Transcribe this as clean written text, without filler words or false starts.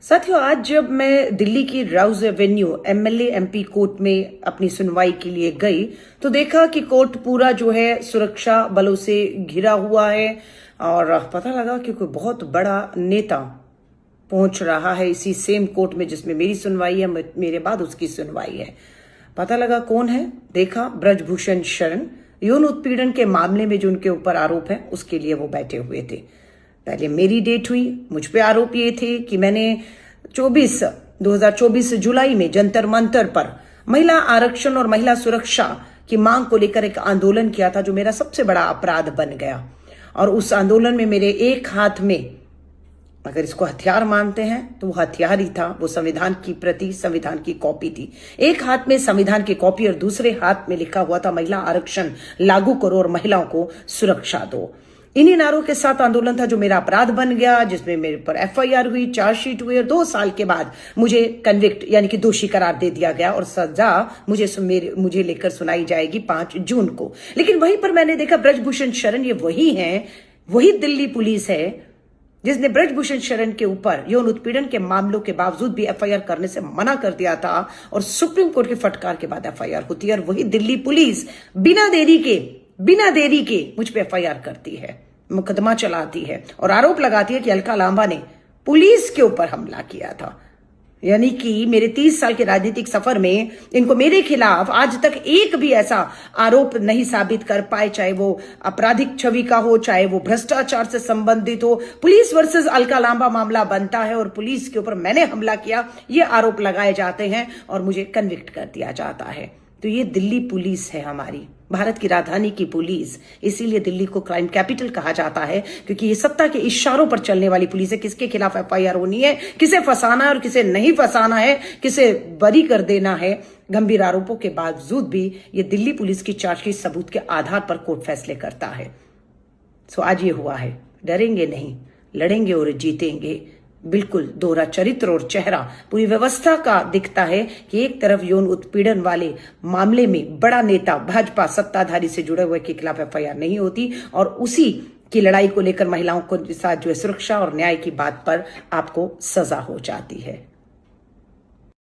साथियों, आज जब मैं दिल्ली की Rouse Avenue MLA MP court में अपनी सुनवाई के लिए गई तो देखा कि कोर्ट पूरा जो है सुरक्षा बलों से घिरा हुआ है और पता लगा कि कोई बहुत बड़ा नेता पहुंच रहा है इसी सेम कोर्ट में जिसमें मेरी सुनवाई है, मेरे बाद उसकी सुनवाई है। पता लगा कौन है, देखा ब्रजभूषण शरण। यौन उत्पीड़न के मामले में जो उनके ऊपर आरोप है उसके लिए वो बैठे हुए थे। पहले मेरी डेट हुई, मुझ पे आरोप ये थे कि मैंने 2024 जुलाई में जंतर मंतर पर महिला आरक्षण और महिला सुरक्षा की मांग को लेकर एक आंदोलन किया था, जो मेरा सबसे बड़ा अपराध बन गया। और उस आंदोलन में मेरे एक हाथ में, अगर इसको हथियार मानते हैं तो वो हथियार ही था, वो संविधान की प्रति, संविधान की कॉपी थी। एक हाथ में संविधान की कॉपी और दूसरे हाथ में लिखा हुआ था महिला आरक्षण लागू करो और महिलाओं को सुरक्षा दो। इन्हीं नारों के साथ आंदोलन था जो मेरा अपराध बन गया, जिसमें मेरे पर एफआईआर हुई, चार्जशीट हुई और 2 साल के बाद मुझे कन्विक्ट यानी कि दोषी करार दे दिया गया और सजा मुझे लेकर सुनाई जाएगी 5 जून को। लेकिन वहीं पर मैंने देखा ब्रजभूषण शरण ये वही है, वही दिल्ली पुलिस है जिसने ब्रजभूषण शरण के ऊपर यौन उत्पीड़न के मामलों के बावजूद भी एफआईआर करने से मना कर दिया था और सुप्रीम कोर्ट के फटकार के बाद एफआईआर होती है। और वही दिल्ली पुलिस बिना देरी के मुझ पे एफआईआर करती है, मुकदमा चलाती है और आरोप लगाती है कि अलका लांबा ने पुलिस के ऊपर हमला किया था। यानी कि मेरे 30 साल के राजनीतिक सफर में इनको मेरे खिलाफ आज तक एक भी ऐसा आरोप नहीं साबित कर पाए, चाहे वो आपराधिक छवि का हो, चाहे वो भ्रष्टाचार से संबंधित हो। पुलिस वर्सेस अलका लांबा मामला बनता है और पुलिस के ऊपर मैंने हमला किया, ये आरोप लगाए जाते हैं और मुझे कन्विक्ट कर दिया जाता है। तो ये दिल्ली पुलिस है, हमारी भारत की राजधानी की पुलिस। इसीलिए दिल्ली को क्राइम कैपिटल कहा जाता है, क्योंकि ये सत्ता के इशारों पर चलने वाली पुलिस है। किसके खिलाफ एफआईआर होनी है, किसे फंसाना है और किसे नहीं फंसाना है, किसे बरी कर देना है। गंभीर आरोपों के बावजूद भी ये दिल्ली पुलिस की चार्जशीट सबूत के आधार पर कोर्ट फैसले करता है। सो आज ये हुआ है, डरेंगे नहीं, लड़ेंगे और जीतेंगे। बिल्कुल दोहरा चरित्र और चेहरा पूरी व्यवस्था का दिखता है कि एक तरफ यौन उत्पीड़न वाले मामले में बड़ा नेता भाजपा सत्ताधारी से जुड़े हुए के खिलाफ एफआईआर नहीं होती और उसी की लड़ाई को लेकर महिलाओं को साथ जो है सुरक्षा और न्याय की बात पर आपको सजा हो जाती है।